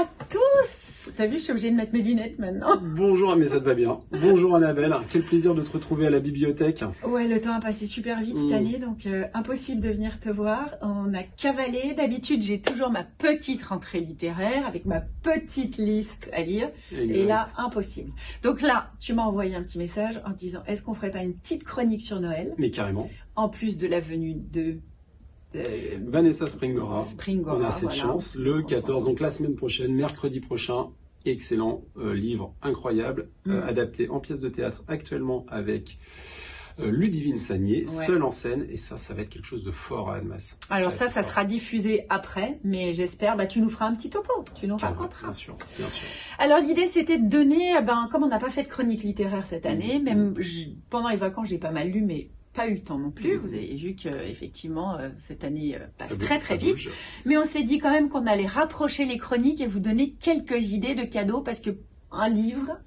à tous. T'as vu, je suis obligée de mettre mes lunettes maintenant. Bonjour, mais ça te va bien. Bonjour Annabelle, quel plaisir de te retrouver à la bibliothèque. Ouais, le temps a passé super vite cette année, donc impossible de venir te voir. On a cavalé. D'habitude, j'ai toujours ma petite rentrée littéraire avec ma petite liste à lire. Exact. Et là, impossible. Donc là, tu m'as envoyé un petit message en te disant, est-ce qu'on ferait pas une petite chronique sur Noël? Mais carrément. En plus de la venue de... Vanessa Springora. Springora, on a cette chance, le 14, donc la semaine prochaine, mercredi prochain. Excellent livre, incroyable, adapté en pièce de théâtre actuellement avec Ludivine Sagnier, seule en scène, et ça va être quelque chose de fort à Annemasse. Alors ça sera diffusé après, mais j'espère, tu nous feras un petit topo, tu nous raconteras. Bien sûr, bien sûr. Alors l'idée c'était de donner, comme on n'a pas fait de chronique littéraire cette année, même pendant les vacances j'ai pas mal lu, mais pas eu le temps non plus. Vous avez vu qu'effectivement, cette année passe très vite. Mais on s'est dit quand même qu'on allait rapprocher les chroniques et vous donner quelques idées de cadeaux parce que un livre,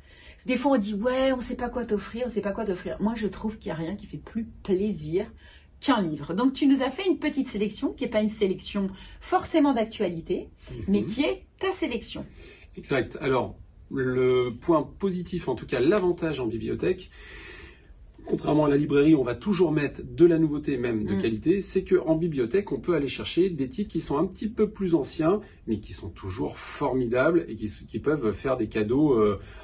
des fois on dit ouais, on sait pas quoi t'offrir, on sait pas quoi t'offrir. Moi je trouve qu'il n'y a rien qui fait plus plaisir qu'un livre. Donc tu nous as fait une petite sélection qui n'est pas une sélection forcément d'actualité, mais qui est ta sélection. Exact. Alors, le point positif, en tout cas l'avantage en bibliothèque, contrairement à la librairie, on va toujours mettre de la nouveauté, même de qualité, c'est qu'en bibliothèque, on peut aller chercher des titres qui sont un petit peu plus anciens, mais qui sont toujours formidables et qui peuvent faire des cadeaux,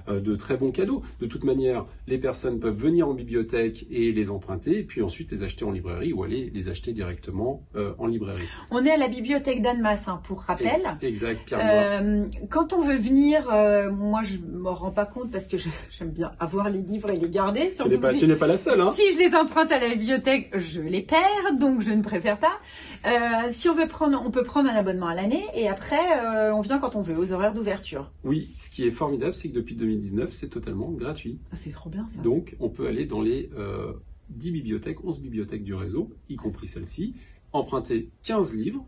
de très bons cadeaux. De toute manière, les personnes peuvent venir en bibliothèque et les emprunter, et puis ensuite les acheter en librairie ou aller les acheter directement en librairie. On est à la bibliothèque d'Annemasse, pour rappel. Exact, Pierre. Quand on veut venir, moi je ne me rends pas compte parce que j'aime bien avoir les livres et les garder. Tu n'es pas la seule, hein. Si je les emprunte à la bibliothèque, je les perds, donc je ne préfère pas. Si on veut prendre, on peut prendre un abonnement à l'année et après on vient quand on veut, aux horaires d'ouverture. Oui, ce qui est formidable, c'est que depuis 2019, c'est totalement gratuit. Ah, c'est trop bien ça. Donc on peut aller dans les 10 bibliothèques, 11 bibliothèques du réseau, y compris celle-ci, emprunter 15 livres,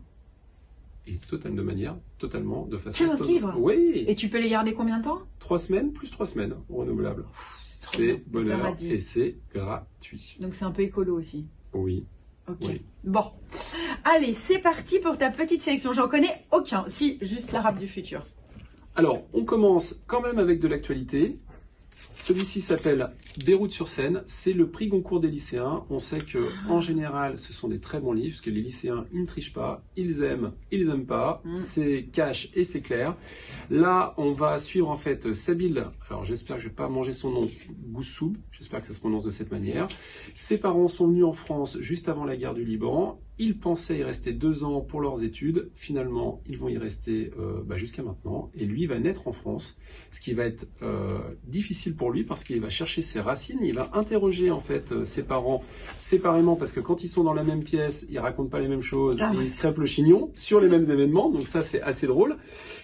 et de façon... 15 livres? Oui. Et tu peux les garder combien de temps? 3 semaines, plus 3 semaines, renouvelables. C'est bonheur et c'est gratuit. Donc c'est un peu écolo aussi. Oui. Ok. Oui. Bon. Allez, c'est parti pour ta petite sélection. J'en connais aucun. Si, juste l'Arabe du futur. Alors, on commence quand même avec de l'actualité. Celui-ci s'appelle Beyrouth sur Seine. C'est le prix Goncourt des lycéens. On sait que en général, ce sont des très bons livres, parce que les lycéens, ils ne trichent pas. Ils aiment pas. C'est cash et c'est clair. Là, on va suivre en fait Sabil. Alors, j'espère que je ne vais pas manger son nom. Goussoub. J'espère que ça se prononce de cette manière. Ses parents sont venus en France juste avant la guerre du Liban. Ils pensaient y rester 2 ans pour leurs études. Finalement, ils vont y rester jusqu'à maintenant. Et lui va naître en France, ce qui va être difficile pour lui parce qu'il va chercher ses racines. Il va interroger en fait ses parents séparément parce que quand ils sont dans la même pièce, ils racontent pas les mêmes choses et ils se crêpent le chignon sur les mêmes événements. Donc ça, c'est assez drôle.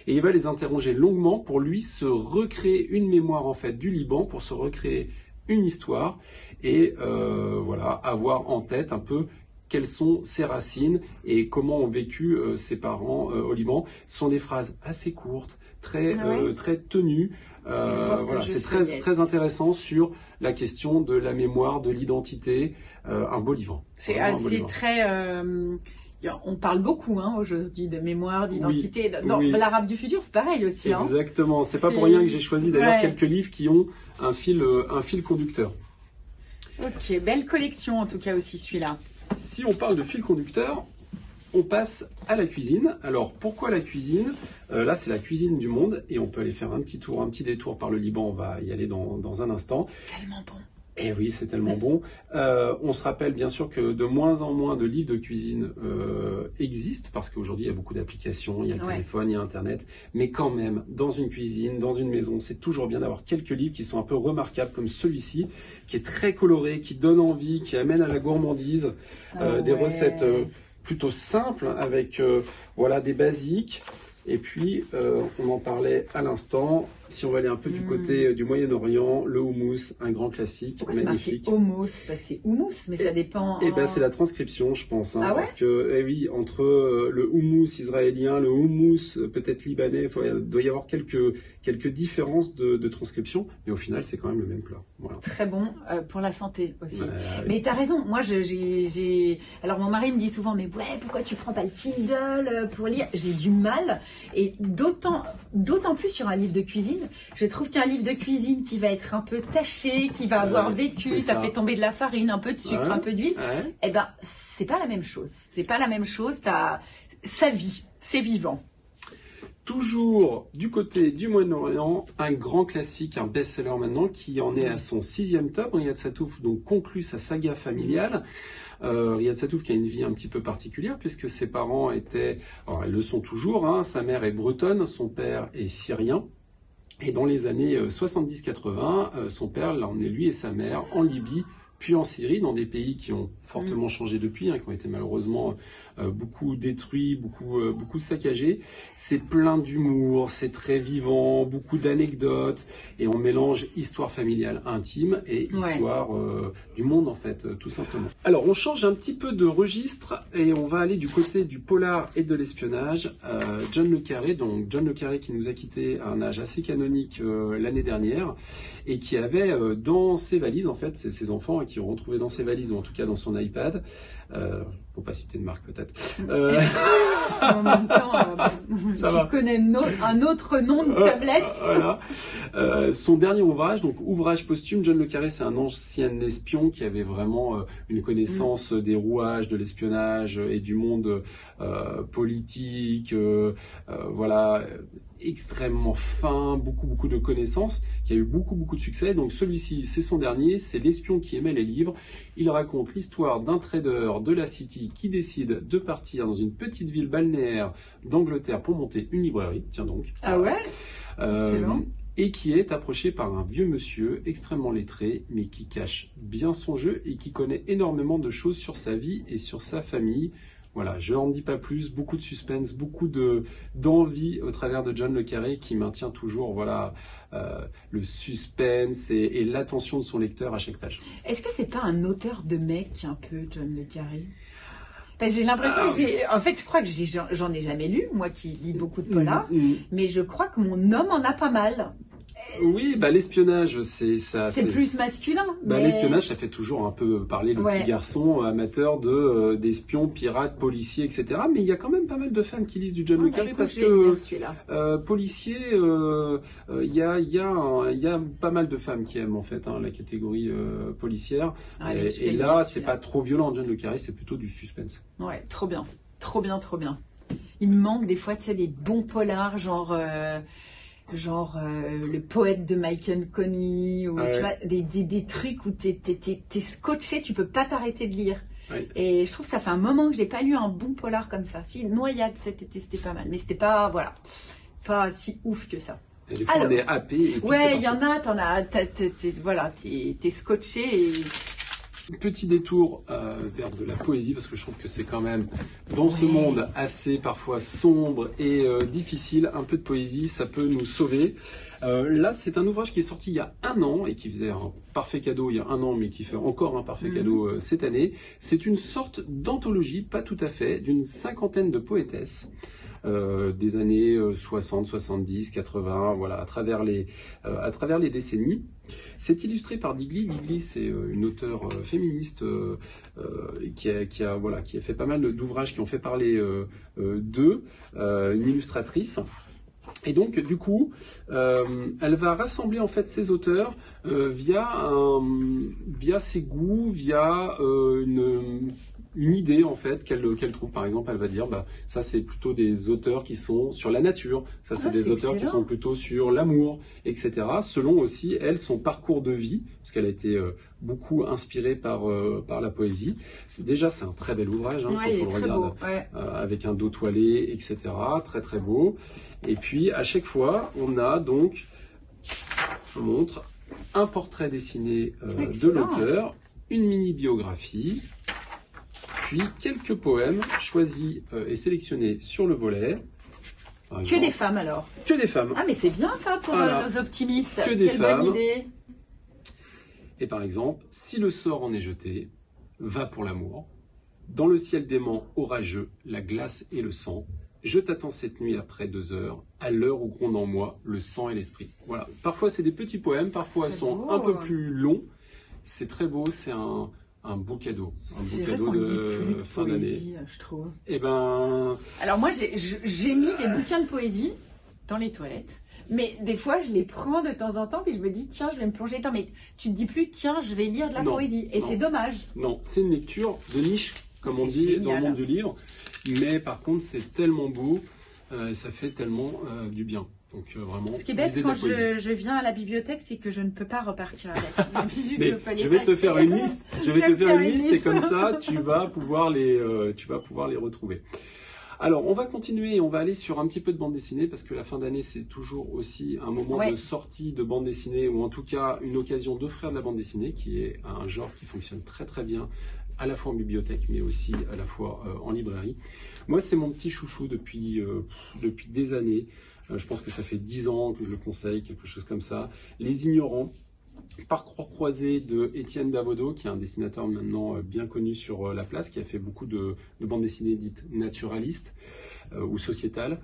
Et il va les interroger longuement pour lui se recréer une mémoire en fait du Liban, pour se recréer une histoire et avoir en tête un peu quelles sont ses racines et comment ont vécu ses parents au Liban. Ce sont des phrases assez courtes, très tenues. C'est très intéressant sur la question de la mémoire, de l'identité. Un beau livre. C'est assez très... on parle beaucoup aujourd'hui de mémoire, d'identité. Dans l'Arabe du futur, c'est pareil aussi. Exactement. C'est pas pour rien que j'ai choisi d'ailleurs quelques livres qui ont un fil conducteur. Ok, belle collection en tout cas aussi celui-là. Si on parle de fil conducteur, on passe à la cuisine. Alors, pourquoi la cuisine? Là, c'est la cuisine du monde et on peut aller faire un petit détour par le Liban. On va y aller dans un instant. C'est tellement bon. Et oui, c'est tellement bon. On se rappelle bien sûr que de moins en moins de livres de cuisine existent parce qu'aujourd'hui, il y a beaucoup d'applications, il y a le téléphone, il y a Internet. Mais quand même, dans une cuisine, dans une maison, c'est toujours bien d'avoir quelques livres qui sont un peu remarquables comme celui-ci, qui est très coloré, qui donne envie, qui amène à la gourmandise, des recettes plutôt simples avec des basiques. Et puis, on en parlait à l'instant, si on va aller un peu du côté du Moyen-Orient, le houmous, un grand classique, magnifique. C'est houmous, c'est houmous, mais ça dépend. C'est la transcription, je pense. Parce que, entre le houmous israélien, le houmous peut-être libanais, il doit y avoir quelques différences de transcription, mais au final, c'est quand même le même plat. Voilà. Très bon pour la santé aussi. Mais tu as raison, moi, alors mon mari me dit souvent, mais pourquoi tu prends pas le Kindle pour lire? J'ai du mal. Et d'autant plus sur un livre de cuisine. Je trouve qu'un livre de cuisine qui va être un peu taché, qui va avoir vécu, ça fait tomber de la farine, un peu de sucre, un peu d'huile, eh ben, c'est pas la même chose. C'est pas la même chose. Ça vit, c'est vivant. Toujours du côté du Moyen-Orient, un grand classique, un best-seller maintenant, qui en est à son 6e tome. Riyad Sattouf donc conclut sa saga familiale. Riyad Sattouf qui a une vie un petit peu particulière puisque ses parents étaient, alors elles le sont toujours, hein, sa mère est bretonne, son père est syrien. Et dans les années 70-80, son père l'a emmené lui et sa mère en Libye, puis en Syrie, dans des pays qui ont fortement changé depuis, hein, qui ont été malheureusement beaucoup détruits, beaucoup saccagés. C'est plein d'humour, c'est très vivant, beaucoup d'anecdotes, et on mélange histoire familiale intime et histoire du monde, en fait, tout simplement. Alors, on change un petit peu de registre, et on va aller du côté du polar et de l'espionnage. John le Carré, donc John le Carré qui nous a quittés à un âge assez canonique l'année dernière, et qui avait dans ses valises, en fait, c'est ses enfants qui ont retrouvé dans ses valises, ou en tout cas dans son iPad, faut pas citer de marque peut-être. En même temps, tu connais un autre nom de tablette. Voilà. Son dernier ouvrage, donc ouvrage posthume, John le Carré, c'est un ancien espion qui avait vraiment une connaissance des rouages de l'espionnage et du monde politique, voilà, extrêmement fin, beaucoup de connaissances, qui a eu beaucoup de succès. Donc celui-ci, c'est son dernier, c'est l'espion qui aimait les livres. Il raconte l'histoire d'un trader de la City qui décide de partir dans une petite ville balnéaire d'Angleterre pour monter une librairie. Tiens donc. Ah ouais. Et qui est approché par un vieux monsieur extrêmement lettré, mais qui cache bien son jeu et qui connaît énormément de choses sur sa vie et sur sa famille. Voilà, je n'en dis pas plus, beaucoup de suspense, beaucoup d'envie au travers de John le Carré qui maintient toujours voilà, le suspense et l'attention de son lecteur à chaque page. Est-ce que c'est pas un auteur de mec un peu, John le Carré? J'ai l'impression que en fait, je crois que j'en ai jamais lu, moi qui lis beaucoup de polars, mais je crois que mon homme en a pas mal. Oui, bah l'espionnage, c'est ça. C'est plus masculin. Bah, mais... L'espionnage, ça fait toujours un peu parler le petit garçon amateur d'espions, pirates, policiers, etc. Mais il y a quand même pas mal de femmes qui lisent du John le Carré parce que policier, il y a pas mal de femmes qui aiment en fait la catégorie policière. Et là, c'est pas trop violent, John le Carré, c'est plutôt du suspense. Ouais, trop bien, trop bien, trop bien. Il me manque des fois, tu sais, des bons polars, genre le poète de Michael Connelly, ou tu vois, des trucs où t'es scotché, tu peux pas t'arrêter de lire. Et je trouve que ça fait un moment que j'ai pas lu un bon polar comme ça. Si, Noyade, c'était pas mal, mais c'était pas, voilà, pas si ouf que ça. Et des fois, on est happé. Et puis il y en a, t'es scotché et... Petit détour vers de la poésie, parce que je trouve que c'est quand même, dans ce monde assez parfois sombre et difficile, un peu de poésie, ça peut nous sauver. Là, c'est un ouvrage qui est sorti il y a 1 an et qui faisait un parfait cadeau il y a 1 an, mais qui fait encore un parfait cadeau cette année. C'est une sorte d'anthologie, pas tout à fait, d'une 50aine de poétesses. Des années 60, 70, 80, voilà, à travers les décennies. C'est illustré par Digli. Digli, c'est une auteure féministe qui a fait pas mal d'ouvrages qui ont fait parler d'eux, une illustratrice. Et donc, du coup, elle va rassembler en fait ces auteurs via ses goûts, via une idée en fait qu'elle trouve. Par exemple, elle va dire ça c'est plutôt des auteurs qui sont sur la nature, ça c'est des auteurs qui sont plutôt sur l'amour, etc. Selon aussi elle son parcours de vie, parce qu'elle a été beaucoup inspirée par la poésie. C'est un très bel ouvrage quand on le regarde avec un dos toilé, etc. Très très beau. Et puis à chaque fois on a donc, je vous montre, un portrait dessiné de l'auteur, une mini biographie. Puis quelques poèmes choisis et sélectionnés sur le volet. Que des femmes alors. Que des femmes. Ah mais c'est bien ça pour nos optimistes. Que des femmes. Bonne idée. Et par exemple, si le sort en est jeté, va pour l'amour. Dans le ciel d'aimant orageux, la glace et le sang. Je t'attends cette nuit après 2 heures, à l'heure où gronde en moi le sang et l'esprit. Voilà. Parfois c'est des petits poèmes, parfois ils sont un peu plus longs. C'est très beau, c'est un un beau cadeau. Un C'est beau vrai cadeau qu'on lit de plus de fin d'année. poésie, je trouve. Eh ben, Alors moi, j'ai mis des bouquins de poésie dans les toilettes. Mais des fois, je les prends de temps en temps, puis je me dis, tiens, je vais me plonger dedans. Mais tu te dis plus, tiens, je vais lire de la Non, poésie. Et non. c'est dommage. non, c'est une lecture de niche, comme on C'est dit génial. dans le monde du livre. Mais par contre, c'est tellement beau, ça fait tellement du bien. Donc vraiment, Ce qui est bête lisez de quand la poésie. je viens à la bibliothèque, c'est que je ne peux pas repartir avec. Mais je vais te faire une liste. Je vais te faire une liste et comme ça, tu vas pouvoir les retrouver. Alors, on va continuer et on va aller sur un petit peu de bande dessinée parce que la fin d'année, c'est toujours aussi un moment Ouais. de sortie de bande dessinée ou en tout cas une occasion d'offrir de la bande dessinée qui est un genre qui fonctionne très très bien à la fois en bibliothèque mais aussi à la fois en librairie. Moi, c'est mon petit chouchou depuis des années. Je pense que ça fait 10 ans que je le conseille, quelque chose comme ça. Les Ignorants. Parcours croisé de Étienne Davodo, qui est un dessinateur maintenant bien connu sur la place, qui a fait beaucoup de bandes dessinées dites naturalistes ou sociétales,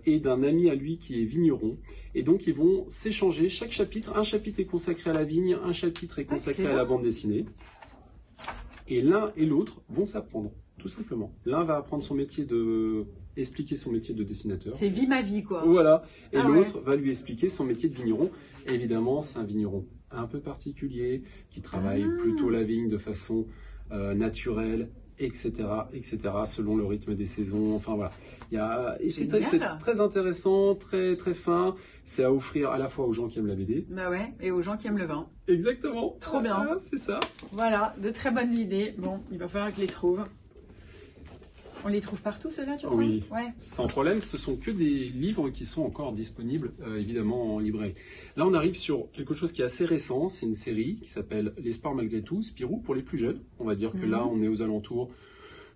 et d'un ami à lui qui est vigneron. Et donc ils vont s'échanger chaque chapitre. Un chapitre est consacré à la vigne, un chapitre est consacré à la bande dessinée. Et l'un et l'autre vont s'apprendre, tout simplement. L'un va apprendre expliquer son métier de dessinateur. C'est vie ma vie, quoi. Voilà. Et Ah l'autre va lui expliquer son métier de vigneron. Et évidemment, c'est un vigneron un peu particulier, qui travaille plutôt la vigne de façon naturelle, etc., selon le rythme des saisons. Enfin voilà. Et c'est très intéressant, très, très fin. C'est à offrir à la fois aux gens qui aiment la BD. Bah ouais, et aux gens qui aiment le vin. Exactement. Trop bien. Ah, c'est ça. Voilà, de très bonnes idées. Bon, il va falloir que je les trouve. On les trouve partout, ceux-là, tu crois? Oui, ouais. Sans problème. Ce sont que des livres qui sont encore disponibles, évidemment, en librairie. Là, on arrive sur quelque chose qui est assez récent. C'est une série qui s'appelle L'espoir malgré tout, Spirou, pour les plus jeunes. On va dire que là, on est aux alentours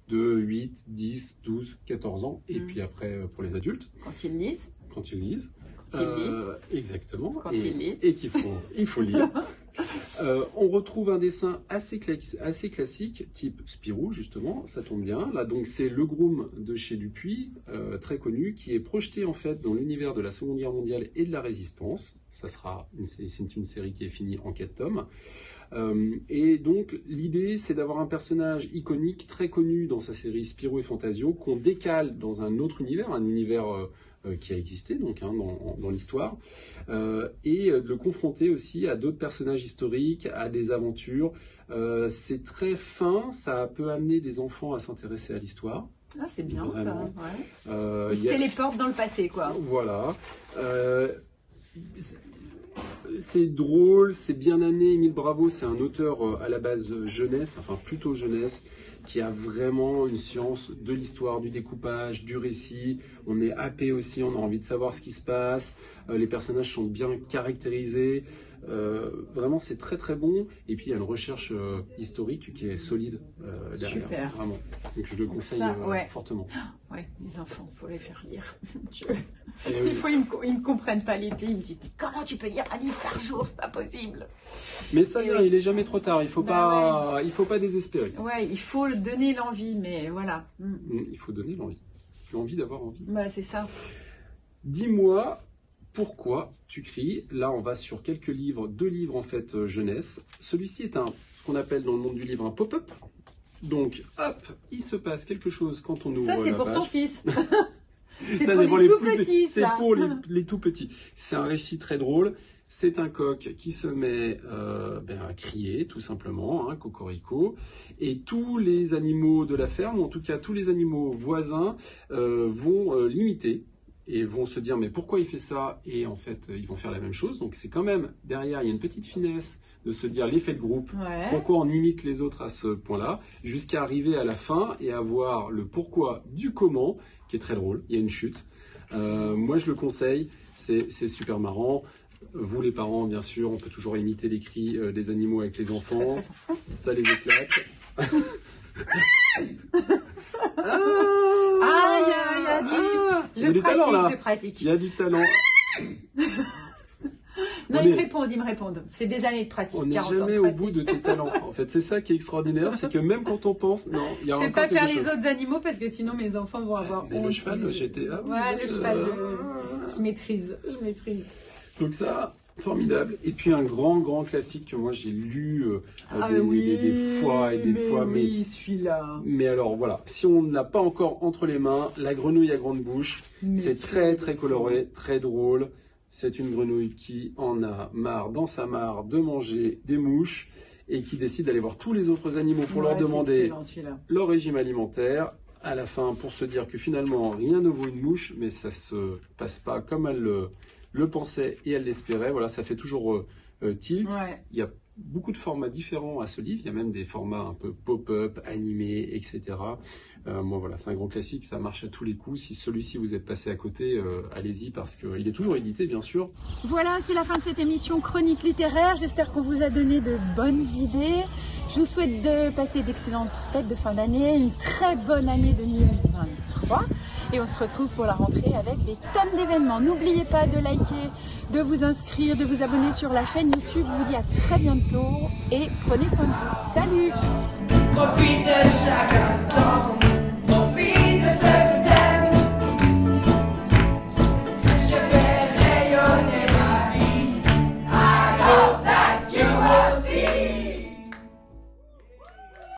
de 8, 10, 12, 14 ans. Et puis après, pour les adultes. Quand ils lisent. Quand ils lisent. Quand ils lisent. Exactement. Quand ils lisent. Et il faut lire. On retrouve un dessin assez classique, type Spirou, justement, ça tombe bien. Là, donc, c'est Le Groom de chez Dupuis, très connu, qui est projeté, en fait, dans l'univers de la Seconde Guerre mondiale et de la Résistance. C'est une série qui est finie en 4 tomes. Et donc, l'idée, c'est d'avoir un personnage iconique, très connu dans sa série Spirou et Fantasio, qu'on décale dans un autre univers, un univers qui a existé donc dans l'histoire, et de le confronter aussi à d'autres personnages historiques, à des aventures. C'est très fin, ça peut amener des enfants à s'intéresser à l'histoire. Ah, c'est bien vraiment. Ça. Ouais. Ils se téléportent dans le passé, quoi. Voilà. C'est drôle, c'est bien amené. Émile Bravo, c'est un auteur à la base jeunesse, enfin plutôt jeunesse, qui a vraiment une science de l'histoire, du découpage, du récit. On est happé aussi, on a envie de savoir ce qui se passe. Les personnages sont bien caractérisés. Vraiment, c'est très très bon. Et puis, il y a une recherche historique qui est solide derrière. Super. Vraiment. Donc, je le conseille fortement. Ouais, les enfants, il faut les faire lire. Oui. Des fois, ils ne comprennent pas l'été. Ils me disent, mais comment tu peux lire un livre par jour? C'est pas possible. Mais ça vient, il est jamais trop tard. Il faut pas désespérer. Ouais, il faut donner l'envie, mais voilà. Il faut donner l'envie. L'envie d'avoir envie. Bah, c'est ça. Dis-moi pourquoi tu cries. Là, on va sur quelques livres, 2 livres en fait jeunesse. Celui-ci est ce qu'on appelle dans le monde du livre un pop-up. Donc, hop, il se passe quelque chose quand on ouvre la page. Ça, c'est pour ton fils. C'est pour les tout petits. C'est pour les tout petits. C'est un récit très drôle. C'est un coq qui se met à crier, tout simplement, cocorico. Et tous les animaux de la ferme, ou en tout cas tous les animaux voisins, vont l'imiter. Et vont se dire, mais pourquoi il fait ça? Et en fait, ils vont faire la même chose. Donc c'est quand même, derrière, il y a une petite finesse de se dire l'effet de groupe. Ouais. Pourquoi on imite les autres à ce point-là, jusqu'à arriver à la fin et avoir le pourquoi du comment, qui est très drôle. Il y a une chute. Moi, je le conseille. C'est super marrant. Vous, les parents, bien sûr, on peut toujours imiter les cris des animaux avec les enfants. Ça les éclate. Je pratique. Il y a du talent. Non, ils me répondent. C'est des années de pratique. On n'est jamais au bout de tes talents. En fait, c'est ça qui est extraordinaire, c'est que même quand on pense, non, il y a encore quelque chose. Je vais pas faire les autres animaux parce que sinon mes enfants vont avoir honte. Le cheval, j'étais... Ouais, le cheval, je maîtrise. Donc ça, Formidable. Et puis un grand classique que moi j'ai lu des fois et des fois. Oui, celui-là. Mais alors voilà, si on n'a pas encore entre les mains, la grenouille à grande bouche, c'est très coloré, très drôle. C'est une grenouille qui en a marre dans sa mare de manger des mouches et qui décide d'aller voir tous les autres animaux pour leur demander leur régime alimentaire. À la fin, pour se dire que finalement rien ne vaut une mouche, mais ça se passe pas comme elle le pensait et elle l'espérait. Voilà, ça fait toujours tilt. Ouais. Il y a beaucoup de formats différents à ce livre. Il y a même des formats un peu pop-up, animés, etc. Moi, voilà, c'est un grand classique. Ça marche à tous les coups. Si celui-ci vous êtes passé à côté, allez-y parce qu'il est toujours édité, bien sûr. Voilà, c'est la fin de cette émission Chronique littéraire. J'espère qu'on vous a donné de bonnes idées. Je vous souhaite de passer d'excellentes fêtes de fin d'année, une très bonne année 2023. Et on se retrouve pour la rentrée avec des tonnes d'événements. N'oubliez pas de liker, de vous inscrire, de vous abonner sur la chaîne YouTube. Je vous dis à très bientôt et prenez soin de vous. Salut! Profite de chaque instant.